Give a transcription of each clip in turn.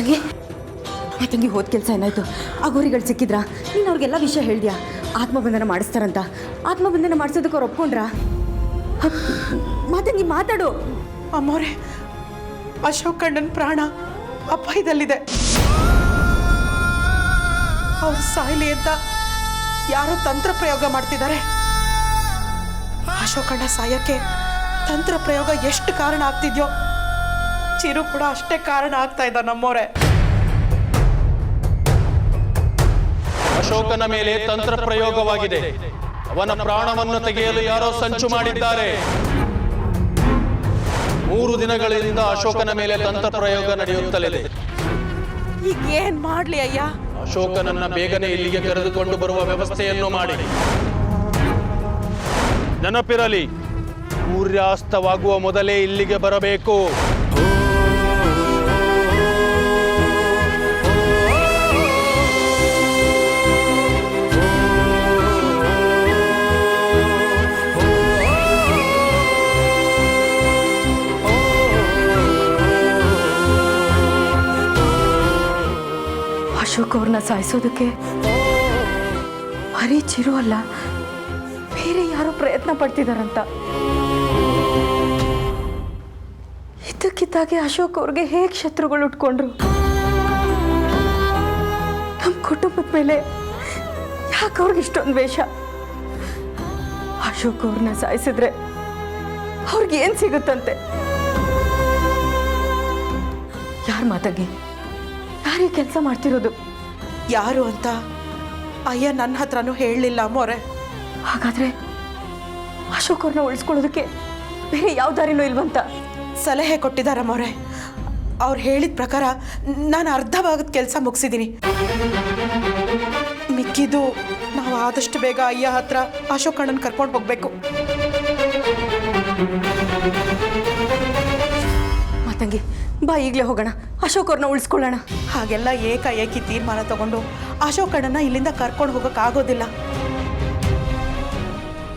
ಮಾತಂಗಿ ಮಾತಂಗಿ ಹೋದ ಕೆಲಸ ಏನಾಯ್ತು? ಆ ಗೋರಿಗಳು ಸಿಕ್ಕಿದ್ರಾ? ನೀನು ಅವ್ರಿಗೆಲ್ಲ ವಿಷಯ ಹೇಳ್ದ್ಯಾ? ಆತ್ಮಬಂಧನ ಮಾಡಿಸ್ತಾರಂತ. ಆತ್ಮಬಂಧನ ಮಾಡಿಸೋದಕ್ಕೆ ಅವ್ರು ಒಪ್ಕೊಂಡ್ರಾ? ಮಾತಂಗಿ ಮಾತಾಡು. ಅಮ್ಮೋರೆ, ಅಶೋಕ್ ಅಣ್ಣನ ಪ್ರಾಣ ಅಪಾಯದಲ್ಲಿದೆ. ಅವ್ರು ಸಾಯ್ಲಿ ಅಂತ ಯಾರೋ ತಂತ್ರ ಪ್ರಯೋಗ ಮಾಡ್ತಿದ್ದಾರೆ. ಅಶೋಕ್ ಅಣ್ಣ ಸಾಯಕ್ಕೆ ತಂತ್ರ ಪ್ರಯೋಗ ಎಷ್ಟು ಕಾರಣ ಆಗ್ತಿದ್ಯೋ, ಚಿರು ಕೂಡ ಅಷ್ಟೇ ಕಾರಣ ಆಗ್ತಾ ಇದ್ದ. ನಮ್ಮೋರೆ, ಅಶೋಕನ ಮೇಲೆ ತಂತ್ರ ಪ್ರಯೋಗವಾಗಿದೆ. ಅವನ ಪ್ರಾಣವನ್ನು ತೆಗೆಯಲು ಯಾರೋ ಸಂಚು ಮಾಡಿದ್ದಾರೆ. 3 ದಿನಗಳಿಂದ ಅಶೋಕನ ಮೇಲೆ ತಂತ್ರ ಪ್ರಯೋಗ ನಡೆಯುತ್ತಲಿದೆ. ಈಗ ಏನ್ ಮಾಡ್ಲಿ ಅಯ್ಯ? ಅಶೋಕನನ್ನ ಬೇಗನೆ ಇಲ್ಲಿಗೆ ಕರೆದುಕೊಂಡು ಬರುವ ವ್ಯವಸ್ಥೆಯನ್ನು ಮಾಡಿ. ನೆನಪಿರಲಿ, ಸೂರ್ಯಾಸ್ತವಾಗುವ ಮೊದಲೇ ಇಲ್ಲಿಗೆ ಬರಬೇಕು. ಅಶೋಕ್ ಅವ್ರನ್ನ ಸಾಯಿಸೋದಕ್ಕೆ ಬರೀ ಚಿರು ಅಲ್ಲ, ಬೇರೆ ಯಾರೋ ಪ್ರಯತ್ನ ಪಡ್ತಿದಾರಂತ. ಇದ್ದಕ್ಕಿದ್ದಾಗೆ ಅಶೋಕ್ ಅವ್ರಿಗೆ ಹೇಗೆ ಶತ್ರುಗಳು ಉಟ್ಕೊಂಡ್ರು? ನಮ್ಮ ಕುಟುಂಬದ ಮೇಲೆ ಯಾಕೆ ಅವ್ರಿಗೆ ಇಷ್ಟೊಂದು ವೇಷ? ಅಶೋಕ್ ಅವ್ರನ್ನ ಸಾಯಿಸಿದ್ರೆ ಅವ್ರಿಗೆ ಏನ್ ಸಿಗುತ್ತಂತೆ? ಯಾರು ಮಾತಾಗಿ ಯಾರು ಕೆಲಸ ಮಾಡ್ತಿರೋದು? ಯಾರು ಅಂತ ಅಯ್ಯ ನನ್ನ ಹತ್ರನೂ ಹೇಳಲಿಲ್ಲ ಅಮ್ಮೋರೆ. ಹಾಗಾದ್ರೆ ಅಶೋಕ್ ಅವ್ರನ್ನ ಉಳಿಸ್ಕೊಳ್ಳೋದಕ್ಕೆ ಬೇರೆ ಯಾವ ದಾರಿನೂ ಇಲ್ವಂತ? ಸಲಹೆ ಕೊಟ್ಟಿದ್ದಾರಮ್ಮವ್ರೆ. ಅವ್ರು ಹೇಳಿದ ಪ್ರಕಾರ ನಾನು ಅರ್ಧ ಭಾಗದ ಕೆಲಸ ಮುಗಿಸಿದ್ದೀನಿ. ಮಿಕ್ಕಿದ್ದು ನಾವು ಆದಷ್ಟು ಬೇಗ ಅಯ್ಯ ಹತ್ರ ಅಶೋಕ್ ಅಣ್ಣನ ಕರ್ಕೊಂಡು ಹೋಗ್ಬೇಕು. ಮಾತಂಗಿ ಬಾ, ಈಗಲೇ ಹೋಗೋಣ, ಅಶೋಕ್ ಅವ್ರನ್ನ ಉಳಿಸ್ಕೊಳ್ಳೋಣ. ಹಾಗೆಲ್ಲ ಏಕಾಏಕಿ ತೀರ್ಮಾನ ತಗೊಂಡು ಅಶೋಕ್ ಅಣ್ಣನ ಇಲ್ಲಿಂದ ಕರ್ಕೊಂಡು ಹೋಗೋಕ್ಕಾಗೋದಿಲ್ಲ.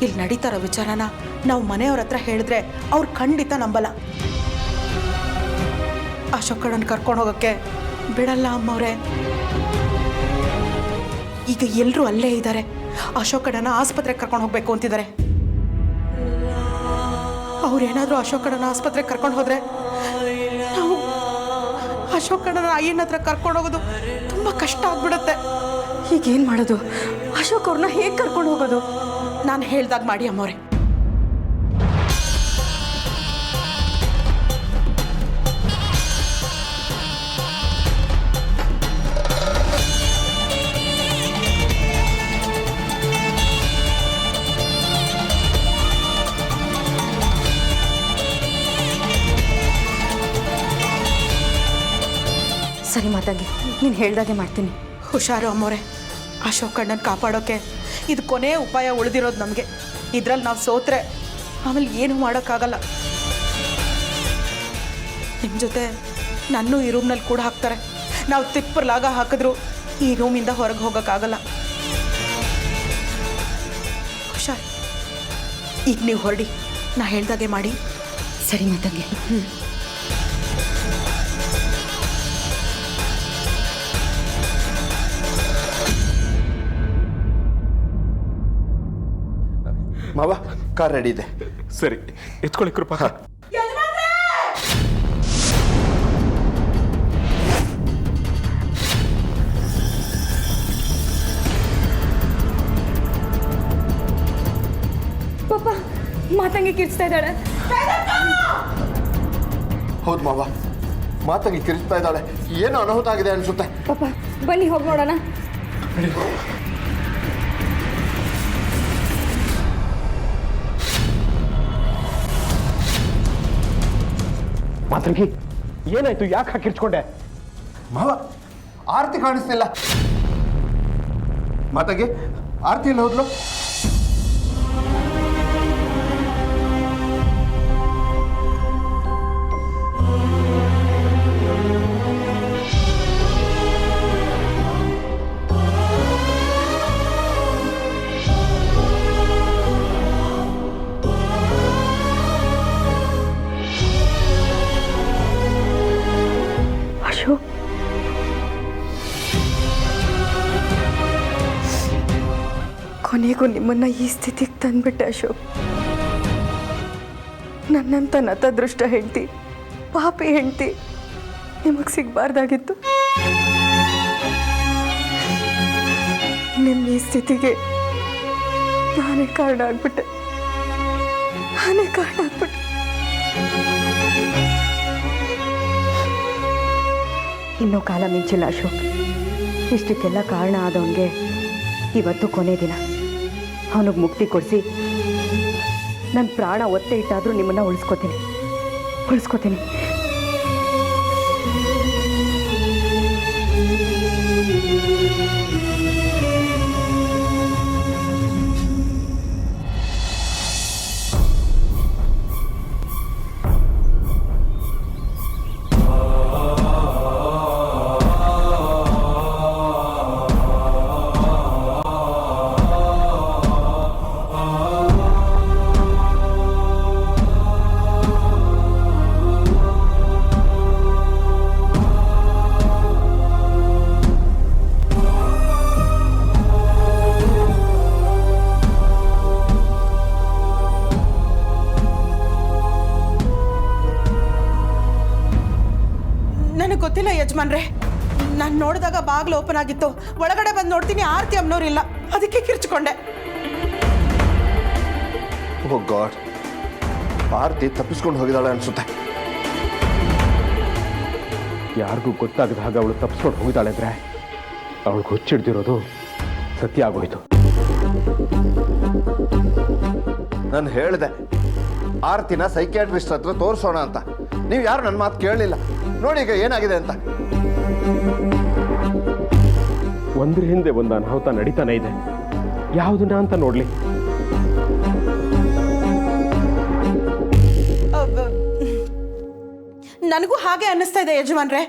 ಇಲ್ಲಿ ನಡೀತಾರೋ ವಿಚಾರನ ನಾವು ಮನೆಯವ್ರ ಹತ್ರ ಹೇಳಿದ್ರೆ ಅವ್ರು ಖಂಡಿತ ನಂಬಲ್ಲ. ಅಶೋಕ್ ಅಣ್ಣನ ಕರ್ಕೊಂಡು ಹೋಗೋಕ್ಕೆ ಬಿಡಲ್ಲ ಅಮ್ಮವ್ರೆ. ಈಗ ಎಲ್ಲರೂ ಅಲ್ಲೇ ಇದ್ದಾರೆ. ಅಶೋಕ್ ಅಣ್ಣನ ಆಸ್ಪತ್ರೆಗೆ ಕರ್ಕೊಂಡು ಹೋಗ್ಬೇಕು ಅಂತಿದ್ದಾರೆ. ಅವ್ರೇನಾದರೂ ಅಶೋಕ್ ಅಣ್ಣನ ಆಸ್ಪತ್ರೆಗೆ ಕರ್ಕೊಂಡು ಹೋದ್ರೆ ನಾವು ಅಶೋಕ್ ಅಣ್ಣನ ಅಯ್ಯನ ಹತ್ರ ಕರ್ಕೊಂಡು ಹೋಗೋದು ತುಂಬ ಕಷ್ಟ ಆಗ್ಬಿಡುತ್ತೆ. ಈಗೇನು ಮಾಡೋದು? ಅಶೋಕ್ ಅವ್ರನ್ನ ಹೇಗೆ ಕರ್ಕೊಂಡು ಹೋಗೋದು? ನಾನು ಹೇಳ್ದಾಗ ಮಾಡಿ ಅಮ್ಮವ್ರೆ. ಸರಿ ಮಾತಾಗಿ, ನೀನು ಹೇಳ್ದಾಗೆ ಮಾಡ್ತೀನಿ. ಹುಷಾರು ಅಮ್ಮವ್ರೆ. ಅಶೋಕ್ ಅಣ್ಣನ ಕಾಪಾಡೋಕ್ಕೆ ಇದು ಕೊನೆಯ ಉಪಾಯ ಉಳಿದಿರೋದು ನಮಗೆ. ಇದರಲ್ಲಿ ನಾವು ಸೋತ್ರೆ ಆಮೇಲೆ ಏನೂ ಮಾಡೋಕ್ಕಾಗಲ್ಲ. ನಿಮ್ಮ ಜೊತೆ ನನ್ನೂ ಈ ರೂಮ್ನಲ್ಲಿ ಕೂಡ ಹಾಕ್ತಾರೆ. ನಾವು ತಿಪ್ಪರ್ಲಾಗ ಹಾಕಿದ್ರು ಈ ರೂಮಿಂದ ಹೊರಗೆ ಹೋಗೋಕ್ಕಾಗಲ್ಲ. ಹುಷಾರು. ಈಗ ನೀವು ಹೊರಡಿ, ನಾ ಹೇಳ್ದಾಗೆ ಮಾಡಿ. ಸರಿ ಮಾತಾಗಿ. ಮಾವ, ಕಾರ್ ರೆಡಿ ಇದೆ. ಸರಿ, ಎತ್ಕೊಳ್ಳಿ ಕೃಪಾ. ಪಾಪ ಮಾತಂಗಿ ಕಿರ್ಚ್ತಾ ಇದ್ದಾಳೆ. ಹೌದು ಮಾವ, ಮಾತಾಗಿ ಕಿರಿಸ್ತಾ ಇದ್ದಾಳೆ. ಏನೋ ಅನಾಹುತ ಆಗಿದೆ ಅನ್ಸುತ್ತೆ. ಪಾಪ ಬನ್ನಿ ಹೋಗಿ ನೋಡೋಣ. ಮಾತಂಗಿ, ಏನಾಯ್ತು? ಯಾಕೆ ಹಾಕಿರ್ಚ್ಕೊಂಡೆ? ಮಾವ, ಆರತಿ ಕಾಣಿಸ್ತಿಲ್ಲ. ಮಾತಾಗಿ, ಆರತಿ ಇಲ್ಲ ಹೋದ್ಲು? ಕೊನೆಗೂ ನಿಮ್ಮನ್ನು ಈ ಸ್ಥಿತಿಗೆ ತಂದ್ಬಿಟ್ಟೆ ಅಶೋಕ್. ನನ್ನಂತ ನತದೃಷ್ಟ ಹೆಂಡ್ತಿ, ಪಾಪಿ ಹೆಂಡ್ತಿ ನಿಮಗೆ ಸಿಗಬಾರ್ದಾಗಿತ್ತು. ನಿಮ್ಮ ಈ ಸ್ಥಿತಿಗೆ ನಾನೇ ಕಾರಣ ಆಗ್ಬಿಟ್ಟೆ. ಇನ್ನೂ ಕಾಲ ಮಿಂಚಿಲ್ಲ ಅಶೋಕ್. ಇಷ್ಟಕ್ಕೆಲ್ಲ ಕಾರಣ ಆದವನಿಗೆ ಇವತ್ತು ಕೊನೆ ದಿನ. ಅವನಿಗೆ ಮುಕ್ತಿ ಕೊಡಿಸಿ ನನ್ನ ಪ್ರಾಣ ಒತ್ತೆ ಇಟ್ಟಾದರೂ ನಿಮ್ಮನ್ನು ಉಳಿಸ್ಕೋತೀನಿ. ನನಗೆ ಗೊತ್ತಿಲ್ಲ ಯಜಮಾನ್ರೆ. ನಾನು ನೋಡಿದಾಗ ಬಾಗಿಲು ಓಪನ್ ಆಗಿತ್ತು. ಒಳಗಡೆ ಬಂದು ನೋಡ್ತೀನಿ, ಆರತಿ ಅಮ್ಮನವ್ರು ಇಲ್ಲ. ಅದಕ್ಕೆ ಕಿರ್ಚ್ಕೊಂಡೆ. ಓ ಗಾಡ್, ಆರತಿ ತಪ್ಪಿಸ್ಕೊಂಡು ಹೋಗಿದ್ದಾಳೆ ಅನ್ಸುತ್ತೆ. ಯಾರಿಗೂ ಗೊತ್ತಾಗದ ಹಾಗೆ ಅವಳು ತಪ್ಪಿಸ್ಕೊಂಡು ಹೋಗಿದ್ದಾಳೆ ಅಂದರೆ ಅವಳಿಗೆ ಹುಚ್ಚಿಡ್ದಿರೋದು ಸತ್ಯ ಆಗೋಯ್ತು. ನಾನು ಹೇಳಿದೆ ಆರತಿನ ಸೈಕ್ಯಾಟ್ರಿಸ್ಟ್ ಹತ್ರ ತೋರಿಸೋಣ ಅಂತ. ನೀವು ಯಾರು ನನ್ನ ಮಾತು ಕೇಳಲಿಲ್ಲ. ನೋಡಿ ಈಗ ಏನಾಗಿದೆ ಅಂತ. ಒಂದ್ರ ಹಿಂದೆ ಒಂದು ಅನಾಹುತ ನಡೀತಾನೆ ಇದೆ. ಯಾವುದನ್ನ ಅಂತ ನೋಡ್ಲಿ. ನನಗೂ ಹಾಗೆ ಅನ್ನಿಸ್ತಾ ಇದೆ ಯಜಮಾನ್ರೆ.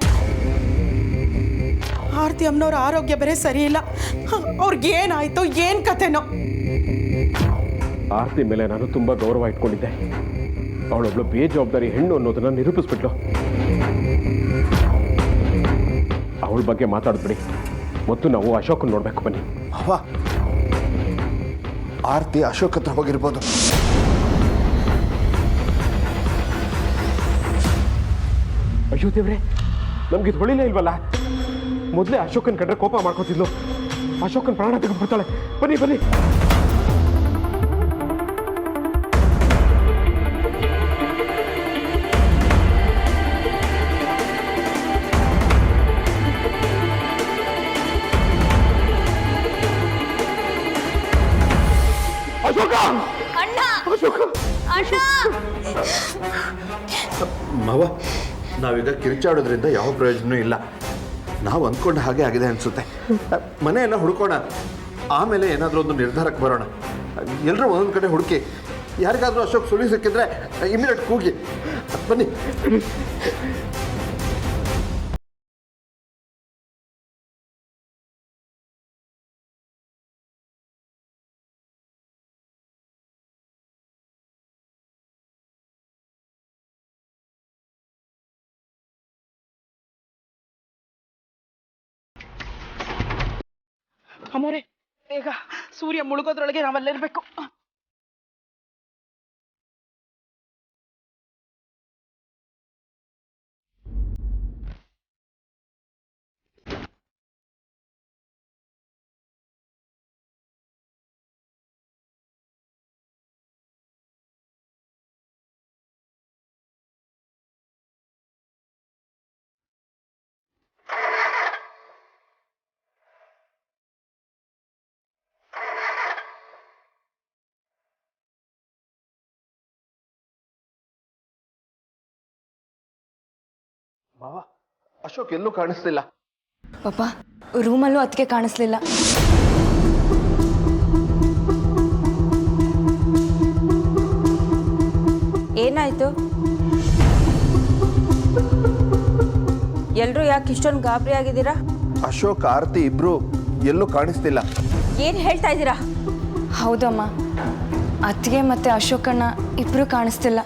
ಆರತಿ ಅಮ್ಮನವ್ರ ಆರೋಗ್ಯ ಬೇರೆ ಸರಿ ಇಲ್ಲ. ಅವ್ರಿಗೇನಾಯ್ತೋ ಏನ್ ಕತೆನೋ. ಆರತಿ ಮೇಲೆ ನಾನು ತುಂಬಾ ಗೌರವ ಇಟ್ಕೊಂಡಿದ್ದೆ. ಅವಳೊಬ್ಳು ಬೇಜವಾಬ್ದಾರಿ ಹೆಣ್ಣು ಅನ್ನೋದನ್ನ ನಿರೂಪಿಸ್ಬಿಟ್ಲು. ಅವಳ ಬಗ್ಗೆ ಮಾತಾಡಿದ್ಬಿಡಿ. ಮತ್ತು ನಾವು ಅಶೋಕನ್ ನೋಡ್ಬೇಕು, ಬನ್ನಿ. ಅವ್ವ, ಆರತಿ ಅಶೋಕ್ ಹತ್ರ ಹೋಗಿರ್ಬೋದು. ಅಯ್ಯೋ ದೇವ್ರೆ, ನಮ್ಗೆ ಇದು ಹೊಳಿಲೇ ಇಲ್ವಲ್ಲ. ಮೊದಲೇ ಅಶೋಕನ್ ಕಂಡ್ರೆ ಕೋಪ ಮಾಡ್ಕೋತಿದ್ಲು. ಅಶೋಕನ್ ಪ್ರಾಣ ತೆಗೆದುಬಿಡ್ತಾಳೆ. ಬನ್ನಿ ಬನ್ನಿ. ಮಾವ, ನಾವೀಗ ಕಿರ್ಚಾಡೋದ್ರಿಂದ ಯಾವ ಪ್ರಯೋಜನವೂ ಇಲ್ಲ. ನಾವು ಅಂದ್ಕೊಂಡು ಹಾಗೆ ಆಗಿದೆ ಅನಿಸುತ್ತೆ. ಮನೆಯನ್ನು ಹುಡ್ಕೋಣ, ಆಮೇಲೆ ಏನಾದರೂ ಒಂದು ನಿರ್ಧಾರಕ್ಕೆ ಬರೋಣ. ಎಲ್ಲರೂ ಒಂದೊಂದು ಕಡೆ ಹುಡುಕಿ ಯಾರಿಗಾದರೂ ಅಶೋಕ್ ಸುಳಿ ಸಿಕ್ಕಿದ್ರೆ ಇಮಿಡಿಯೇಟ್ ಕೂಗಿ. ಬನ್ನಿ. ಅಮ್ಮೋರೆ, ಬೇಗ ಸೂರ್ಯ ಮುಳುಗೋದ್ರೊಳಗೆ ನಾವಲ್ಲಿರ್ಬೇಕು. ಮಾವ, ಅಶೋಕ್ ಎಲ್ಲೂ ಕಾಣಿಸ್ತಿಲ್ಲ. ಪಾಪ ರೂಮಲ್ಲೂ ಅದಕ್ಕೆ ಕಾಣಿಸ್ಲಿಲ್ಲ. ಏನಾಯ್ತು? ಎಲ್ರೂ ಯಾಕೆ ಇಷ್ಟೊಂದು ಗಾಬರಿ ಆಗಿದ್ದೀರಾ? ಅಶೋಕ್, ಆರತಿ ಇಬ್ರು ಎಲ್ಲೂ ಕಾಣಿಸ್ತಿಲ್ಲ. ಏನು ಹೇಳ್ತಾ ಇದ್ದೀರಾ? ಹೌದಮ್ಮ, ಅತ್ತಿಗೆ ಮತ್ತೆ ಅಶೋಕಣ್ಣ ಇಬ್ರು ಕಾಣಿಸ್ತಿಲ್ಲ.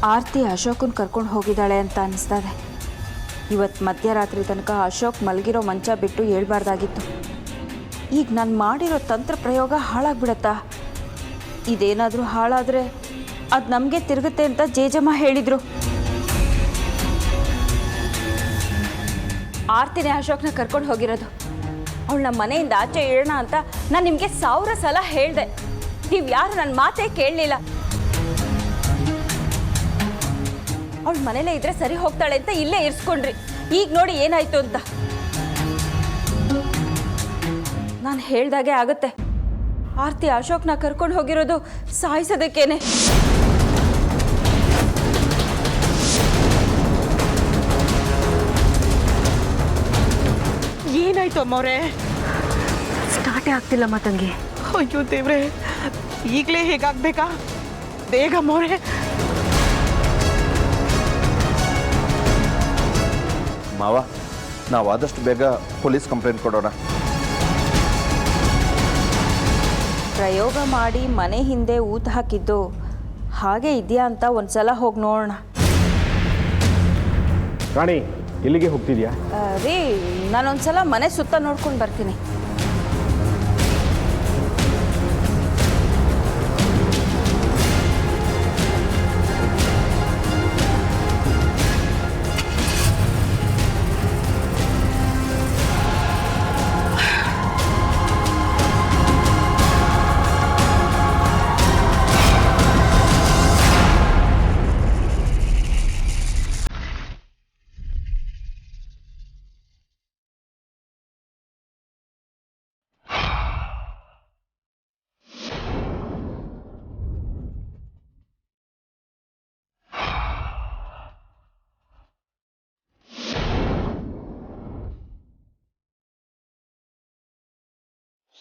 ಆರತಿ ಅಶೋಕನ್ ಕರ್ಕೊಂಡು ಹೋಗಿದ್ದಾಳೆ ಅಂತ ಅನಿಸ್ತದೆ. ಇವತ್ತು ಮಧ್ಯರಾತ್ರಿ ತನಕ ಅಶೋಕ್ ಮಲಗಿರೋ ಮಂಚ ಬಿಟ್ಟು ಹೇಳ್ಬಾರ್ದಾಗಿತ್ತು. ಈಗ ನಾನು ಮಾಡಿರೋ ತಂತ್ರ ಪ್ರಯೋಗ ಹಾಳಾಗ್ಬಿಡತ್ತಾ? ಇದೇನಾದರೂ ಹಾಳಾದರೆ ಅದು ನಮಗೆ ತಿರುಗುತ್ತೆ ಅಂತ ಜೇಜಮ್ಮ ಹೇಳಿದರು. ಆರ್ತಿನೇ ಅಶೋಕ್ನ ಕರ್ಕೊಂಡು ಹೋಗಿರೋದು. ಅವಳನ್ನ ಮನೆಯಿಂದ ಆಚೆ ಇಡೋಣ ಅಂತ ನಾನು ನಿಮಗೆ 1000 ಸಲ ಹೇಳಿದೆ. ನೀವು ಯಾರು ನನ್ನ ಮಾತೇ ಕೇಳಲಿಲ್ಲ. ಅವಳ ಮನೇಲೇ ಇದ್ರೆ ಸರಿ ಹೋಗ್ತಾಳೆ ಅಂತ ಇಲ್ಲೇ ಇರಿಸ್ಕೊಂಡ್ರಿ. ಈಗ ನೋಡಿ ಏನಾಯ್ತು ಅಂತ. ನಾನು ಹೇಳ್ದಾಗೆ ಆಗುತ್ತೆ. ಆರ್ತಿ ಅಶೋಕ್ನ ಕರ್ಕೊಂಡು ಹೋಗಿರೋದು ಸಾಯಿಸೋದಕ್ಕೇನೆ. ಏನಾಯ್ತು ಅಮ್ಮವ್ರೆ? ಸ್ಟಾರ್ಟೇ ಆಗ್ತಿಲ್ಲಮ್ಮ ತಂಗಿ. ಅಯ್ಯೋ ದೇವ್ರೆ, ಈಗಲೇ ಹೇಗಾಗ್ಬೇಕಾ? ಬೇಗ ಅಮ್ಮವ್ರೆ. ಮಾವ, ನಾವು ಆದಷ್ಟು ಬೇಗ ಪೊಲೀಸ್ ಕಂಪ್ಲೇಂಟ್ ಕೊಡೋಣ. ಪ್ರಯೋಗ ಮಾಡಿ ಮನೆ ಹಿಂದೆ ಊತ ಹಾಕಿದ್ದು ಹಾಗೆ ಇದೆಯಾ ಅಂತ ಒಂದ್ಸಲ ಹೋಗಿ ನೋಡೋಣ. ರಾಣಿ, ಎಲ್ಲಿಗೆ ಹೋಗ್ತಿದ್ಯಾ? ರೀ, ನಾನೊಂದ್ಸಲ ಮನೆ ಸುತ್ತ ನೋಡ್ಕೊಂಡು ಬರ್ತೀನಿ.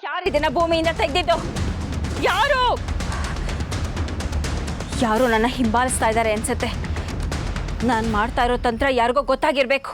ಯಾರಿದನ್ನ ಭೂಮಿಯಿಂದ ತೆಗೆದಿದ್ದು? ಯಾರು ಯಾರು ನನ್ನ ಹಿಂಬಾಲಿಸ್ತಾ ಇದ್ದಾರೆ ಅನ್ಸುತ್ತೆ. ನಾನು ಮಾಡ್ತಾ ಇರೋ ತಂತ್ರ ಯಾರಿಗೋ ಗೊತ್ತಾಗಿರ್ಬೇಕು.